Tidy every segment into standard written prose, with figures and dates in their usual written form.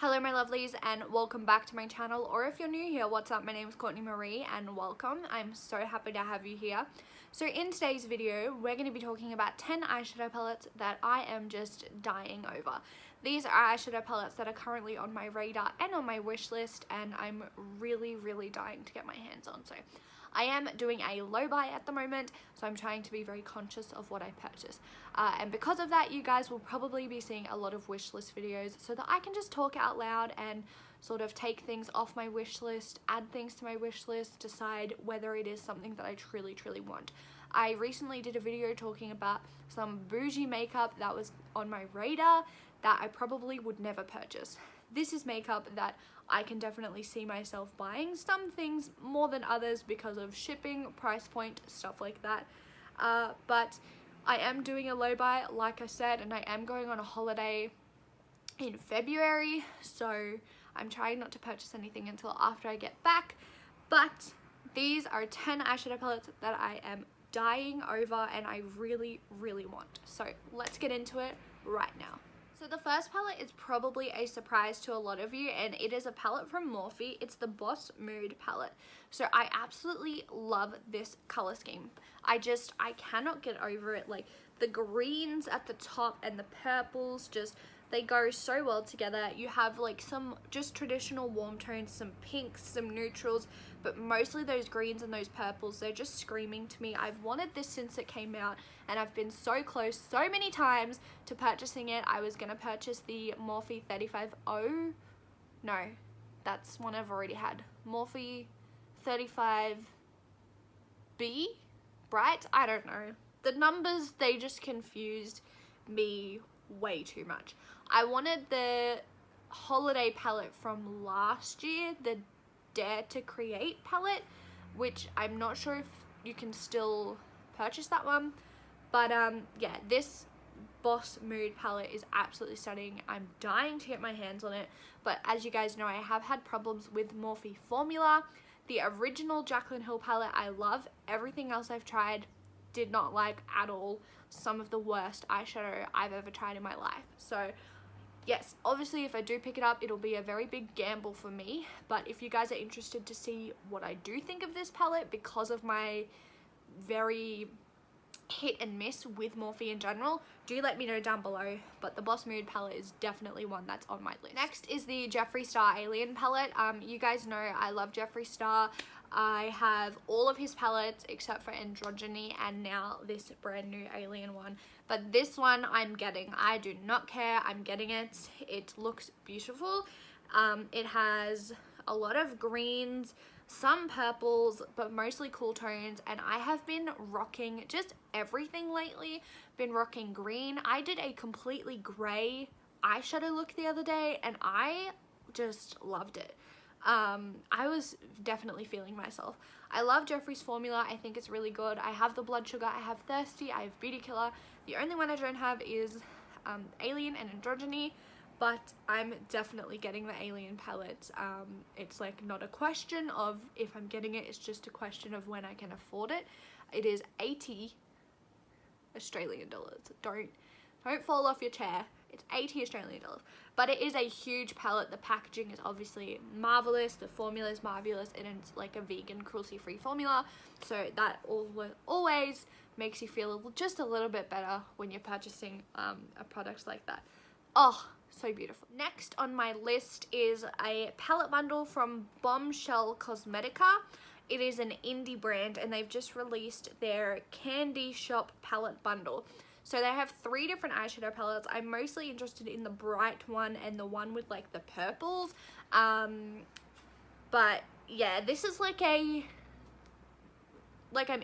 Hello my lovelies and welcome back to my channel, or if you're new here, what's up? My name is Courtney Marie and welcome. I'm so happy to have you here. So in today's video we're going to be talking about 10 eyeshadow palettes that I am just dying over. These are eyeshadow palettes that are currently on my radar and on my wish list, and I'm really dying to get my hands on. So I am doing a low buy at the moment, so I'm trying to be very conscious of what I purchase. And because of that, you guys will probably be seeing a lot of wish list videos so that I can just talk out loud and sort of take things off my wish list, add things to my wish list, decide whether it is something that I truly want. I recently did a video talking about some bougie makeup that was on my radar that I probably would never purchase. This is makeup that I can definitely see myself buying. Some things more than others because of shipping, price point, stuff like that. But I am doing a low buy, like I said, and I am going on a holiday in February, so I'm trying not to purchase anything until after I get back. But these are 10 eyeshadow palettes that I am dying over and I really want. So let's get into it right now. So the first palette is probably a surprise to a lot of you, and it is a palette from Morphe. It's the Boss Mood palette. So I absolutely love this color scheme. I cannot get over it. Like the greens at the top and the purples, they go so well together. You have like some just traditional warm tones, some pinks, some neutrals, but mostly those greens and those purples, they're just screaming to me. I've wanted this since it came out and I've been so close so many times to purchasing it. I was gonna purchase the Morphe 35O. No, that's one I've already had. Morphe 35B, right? I don't know. The numbers, they just confused me way too much. I wanted the holiday palette from last year, the Dare to Create palette, which I'm not sure if you can still purchase that one, but yeah, this Boss Mood palette is absolutely stunning. I'm dying to get my hands on it, but as you guys know, I have had problems with Morphe Formula. The original Jaclyn Hill palette I love. Everything else I've tried did not like at all. Some of the worst eyeshadow I've ever tried in my life. So yes, obviously if I do pick it up, it'll be a very big gamble for me, but if you guys are interested to see what I do think of this palette because of my very hit and miss with Morphe in general, do let me know down below. But the Boss Mood palette is definitely one that's on my list. Next is the Jeffree Star Alien palette. You guys know I love Jeffree Star. I have all of his palettes except for Androgyny and now this brand new Alien one. But this one I'm getting. I do not care. I'm getting it. It looks beautiful. It has a lot of greens, some purples, but mostly cool tones, and I have been rocking just everything lately. Been rocking green. I did a completely grey eyeshadow look the other day and I just loved it. I was definitely feeling myself. I love Jeffree's Formula. I think it's really good. I have the Blood Sugar, I have Thirsty, I have Beauty Killer. The only one I don't have is Alien and Androgyny, but I'm definitely getting the Alien palette. It's like not a question of if I'm getting it, it's just a question of when I can afford it. It is 80 Australian dollars. Don't fall off your chair. It's 80 Australian dollars. But it is a huge palette. The packaging is obviously marvelous. The formula is marvelous, and it's like a vegan, cruelty-free formula. So that always makes you feel just a little bit better when you're purchasing a product like that. Oh, so beautiful. Next on my list is a palette bundle from Bombshell Cosmetic. It is an indie brand and they've just released their Candy Shop palette bundle. So they have 3 different eyeshadow palettes. I'm mostly interested in the bright one and the one with like the purples. But yeah, this is like I'm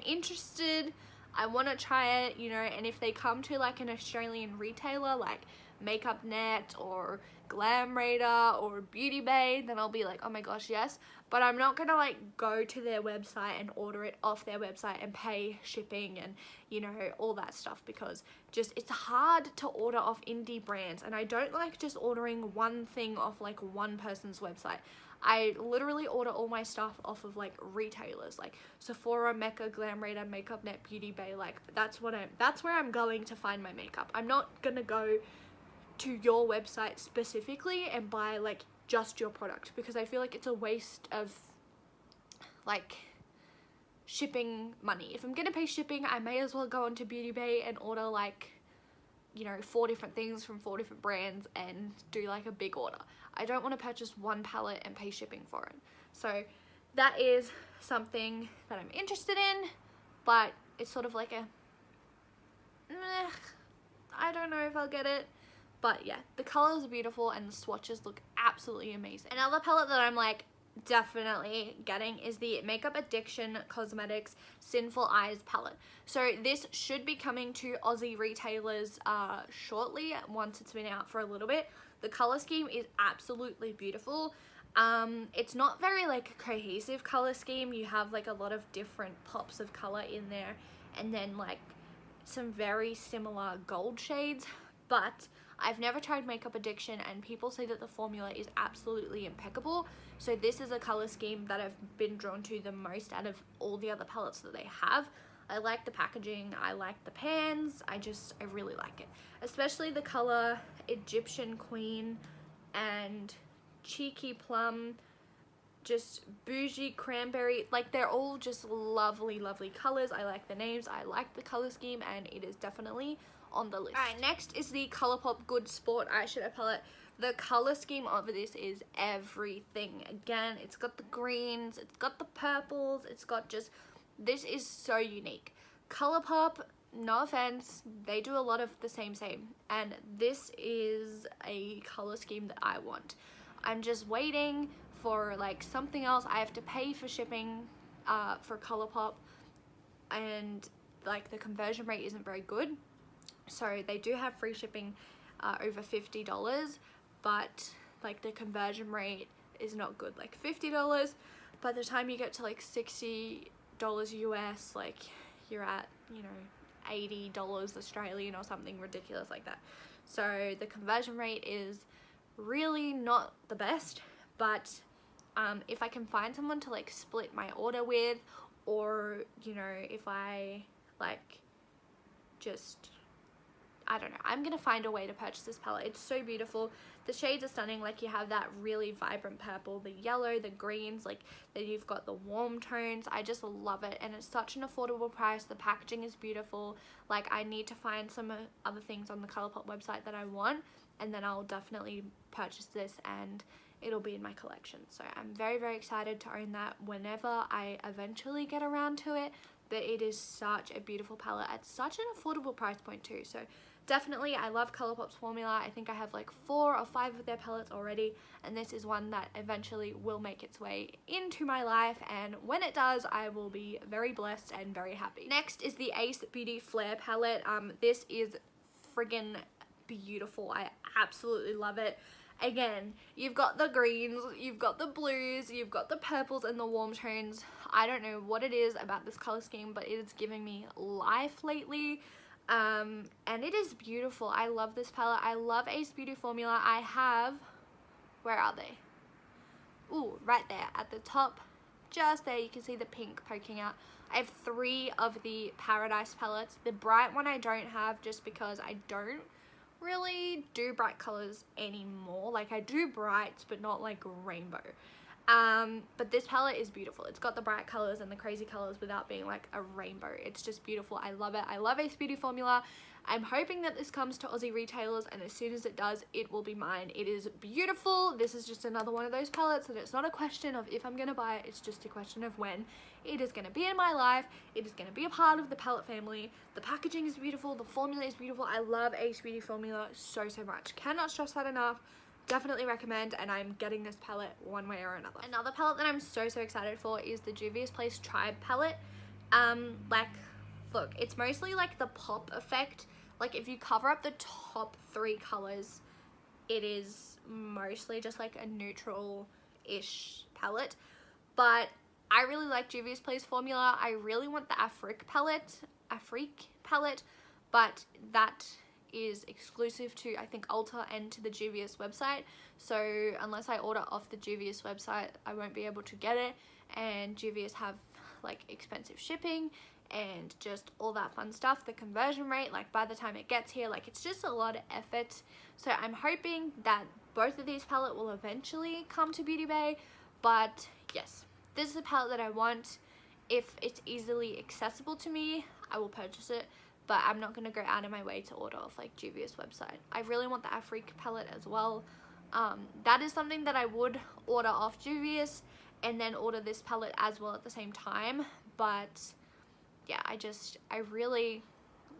interested. I want to try it, you know, and if they come to like an Australian retailer like Makeup Net or Glam Radar or Beauty Bay, then I'll be like, oh my gosh, yes. But I'm not gonna like go to their website and order it off their website and pay shipping and, you know, all that stuff, because just it's hard to order off indie brands, and I don't like just ordering one thing off like one person's website. I literally order all my stuff off of like retailers like Sephora, Mecca, Glam Radar, Makeup Net, Beauty Bay. Like that's where I'm going to find my makeup. I'm not gonna go to your website specifically and buy like just your product, because I feel like it's a waste of like shipping money. If I'm gonna pay shipping, I may as well go onto Beauty Bay and order like, you know, 4 different things from 4 different brands and do like a big order. I don't want to purchase one palette and pay shipping for it. So that is something that I'm interested in, but it's sort of like a I don't know if I'll get it. But yeah, the colors are beautiful and the swatches look absolutely amazing. Another palette that I'm like definitely getting is the Makeup Addiction Cosmetics Sinful Eyes palette. So this should be coming to Aussie retailers shortly, once it's been out for a little bit. The color scheme is absolutely beautiful. It's not very like cohesive color scheme. You have like a lot of different pops of color in there, and then like some very similar gold shades, but I've never tried Makeup Addiction and people say that the formula is absolutely impeccable. So this is a color scheme that I've been drawn to the most out of all the other palettes that they have. I like the packaging, I like the pans, I really like it. Especially the color Egyptian Queen and Cheeky Plum, just Bougie Cranberry. Like, they're all just lovely, lovely colors. I like the names, I like the color scheme, and it is definitely on the list. Alright, next is the Colourpop Good Sport eyeshadow palette. The color scheme of this is everything. Again, it's got the greens, it's got the purples, it's got just, this is so unique. Colourpop, no offense, they do a lot of the same, and this is a color scheme that I want. I'm just waiting for like something else. I have to pay for shipping for Colourpop, and like the conversion rate isn't very good. So they do have free shipping over $50, but like the conversion rate is not good. Like $50, by the time you get to like $60 US, like you're at, you know, $80 Australian or something ridiculous like that. So the conversion rate is really not the best, but if I can find someone to like split my order with, or you know, if I like just, I don't know, I'm gonna find a way to purchase this palette. It's so beautiful. The shades are stunning. Like, you have that really vibrant purple, the yellow, the greens, like then you've got the warm tones. I just love it, and it's such an affordable price. The packaging is beautiful. Like, I need to find some other things on the Colourpop website that I want, and then I'll definitely purchase this and it'll be in my collection. So I'm very, very excited to own that whenever I eventually get around to it. But it is such a beautiful palette at such an affordable price point too. So definitely, I love Colourpop's formula. I think I have like 4 or 5 of their palettes already, and this is one that eventually will make its way into my life, and when it does, I will be very blessed and very happy. Next is the Ace Beauty Flare palette. This is friggin' beautiful. I absolutely love it. Again, you've got the greens, you've got the blues, you've got the purples and the warm tones. I don't know what it is about this color scheme, but it is giving me life lately. And it is beautiful. I love this palette. I love Ace Beauty Formula. I have, where are they? Ooh, right there at the top, just there, you can see the pink poking out. I have 3 of the Paradise palettes. The bright one I don't have, just because I don't really do bright colors anymore. Like, I do brights, but not like rainbow. But this palette is beautiful. It's got the bright colors and the crazy colors without being like a rainbow. It's just beautiful. I love it. I love Ace Beauty Formula. I'm hoping that this comes to Aussie retailers, and as soon as it does, it will be mine. It is beautiful. This is just another one of those palettes that it's not a question of if I'm going to buy it, it's just a question of when. It is going to be in my life. It is going to be a part of the palette family. The packaging is beautiful. The formula is beautiful. I love Ace Beauty Formula so, so much. Cannot stress that enough. Definitely recommend, and I'm getting this palette one way or another. Another palette that I'm so, so excited for is the Julius Tribe palette. Like, look, it's mostly like the pop effect. Like, if you cover up the top 3 colors, it is mostly just like a neutral-ish palette. But I really like Juvia's Place formula. I really want the Afrique palette, but that is exclusive to, I think, Ulta and to the Juvia's website. So unless I order off the Juvia's website, I won't be able to get it. And Juvia's have like expensive shipping, and just all that fun stuff. The conversion rate, like by the time it gets here, like it's just a lot of effort. So I'm hoping that both of these palettes will eventually come to Beauty Bay. But yes, this is a palette that I want. If it's easily accessible to me, I will purchase it, but I'm not going to go out of my way to order off like Juvia's website. I really want the Afrique palette as well. That is something that I would order off Juvia's and then order this palette as well at the same time. But yeah, I really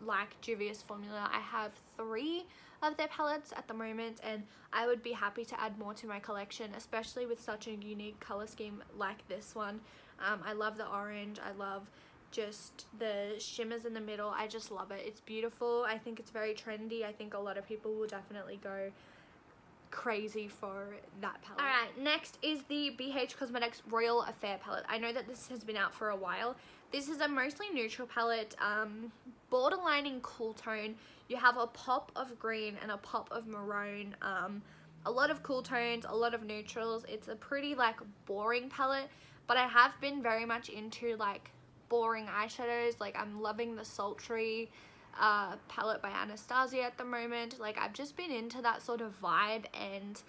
like Julius Formula. I have 3 of their palettes at the moment, and I would be happy to add more to my collection, especially with such a unique color scheme like this one. I love the orange. I love just the shimmers in the middle. I just love it. It's beautiful. I think it's very trendy. I think a lot of people will definitely go crazy for that palette. Alright, next is the BH Cosmetics Royal Affair palette. I know that this has been out for a while. This is a mostly neutral palette, borderlining cool tone. You have a pop of green and a pop of maroon, a lot of cool tones, a lot of neutrals. It's a pretty like boring palette, but I have been very much into like boring eyeshadows. Like I'm loving the Sultry palette by Anastasia at the moment. Like I've just been into that sort of vibe, and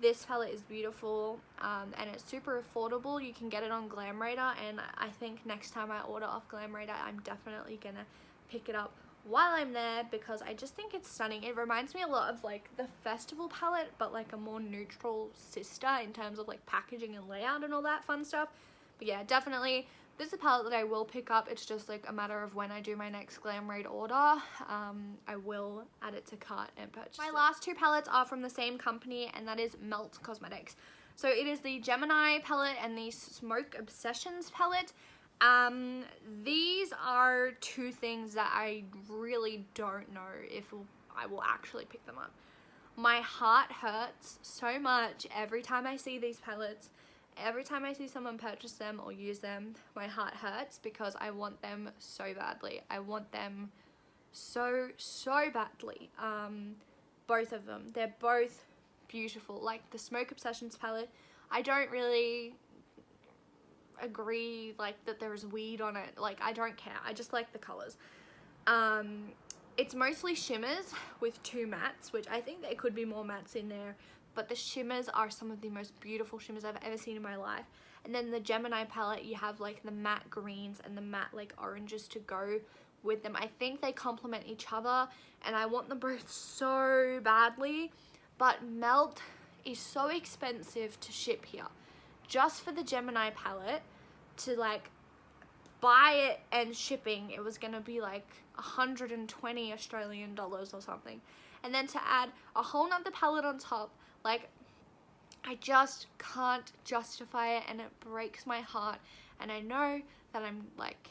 this palette is beautiful, and it's super affordable. You can get it on Glam Radar, and I think next time I order off Glam Radar, I'm definitely gonna pick it up while I'm there because I just think it's stunning. It reminds me a lot of like the Festival palette, but like a more neutral sister in terms of like packaging and layout and all that fun stuff. But yeah, definitely this is a palette that I will pick up. It's just like a matter of when I do my next Glam Raid order. I will add it to cart and purchase it. My last 2 palettes are from the same company, and that is Melt Cosmetics. So it is the Gemini palette and the Smoke Obsessions palette. These are 2 things that I really don't know if I will actually pick them up. My heart hurts so much every time I see these palettes. Every time I see someone purchase them or use them, my heart hurts because I want them so badly. I want them so badly. Both of them. They're both beautiful. Like the Smoke Obsessions palette, I don't really agree like that there's weed on it. Like I don't care. I just like the colors. It's mostly shimmers with 2 mattes, which I think there could be more mattes in there. But the shimmers are some of the most beautiful shimmers I've ever seen in my life. And then the Gemini palette, you have like the matte greens and the matte like oranges to go with them. I think they complement each other, and I want them both so badly. But Melt is so expensive to ship here. Just for the Gemini palette, to like buy it and shipping, it was gonna be like 120 Australian dollars or something. And then to add a whole nother palette on top, like I just can't justify it, and it breaks my heart. And I know that I'm like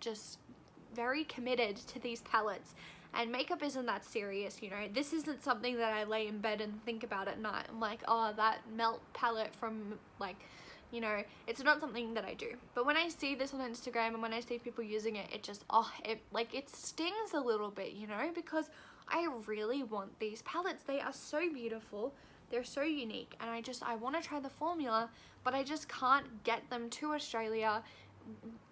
just very committed to these palettes, and makeup isn't that serious, you know. This isn't something that I lay in bed and think about at night. I'm like, oh, that Melt palette from like, you know, it's not something that I do. But when I see this on Instagram and when I see people using it, it just, oh, it stings a little bit, you know, because I really want these palettes. They are so beautiful. They're so unique, and I want to try the formula, but I just can't get them to Australia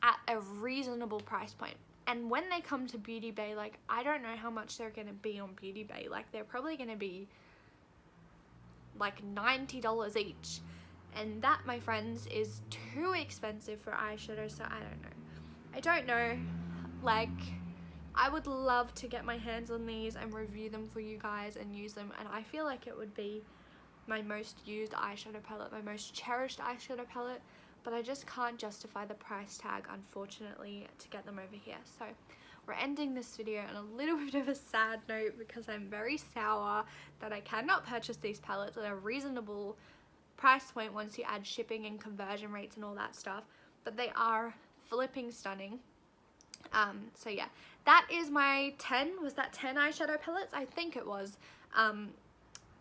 at a reasonable price point. And when they come to Beauty Bay, like I don't know how much they're going to be on Beauty Bay. Like they're probably going to be like $90 each. And that, my friends, is too expensive for eyeshadow, so I don't know. Like, I would love to get my hands on these and review them for you guys and use them, and I feel like it would be my most used eyeshadow palette, my most cherished eyeshadow palette, but I just can't justify the price tag, unfortunately, to get them over here. So we're ending this video on a little bit of a sad note because I'm very sour that I cannot purchase these palettes at a reasonable price point once you add shipping and conversion rates and all that stuff, but they are flipping stunning. So yeah, that is my 10, was that 10 eyeshadow palettes? I think it was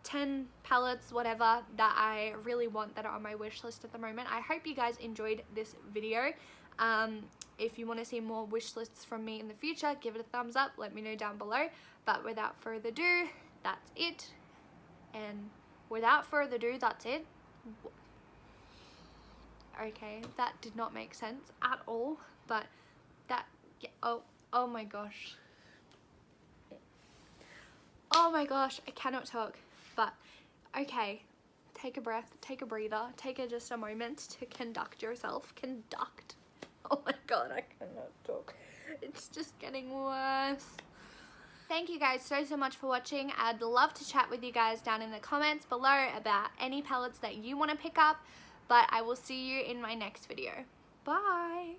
10 palettes, whatever, that I really want that are on my wish list at the moment. I hope you guys enjoyed this video. If you want to see more wish lists from me in the future, give it a thumbs up, let me know down below. But without further ado, that's it. And without further ado, that's it. Okay, that did not make sense at all, but that Yeah, oh my gosh. Oh my gosh, I cannot talk. But, okay, take a breath, take a breather, just a moment to conduct yourself. Conduct. Oh my god, I cannot talk. It's just getting worse. Thank you guys so much for watching. I'd love to chat with you guys down in the comments below about any palettes that you want to pick up. But I will see you in my next video. Bye!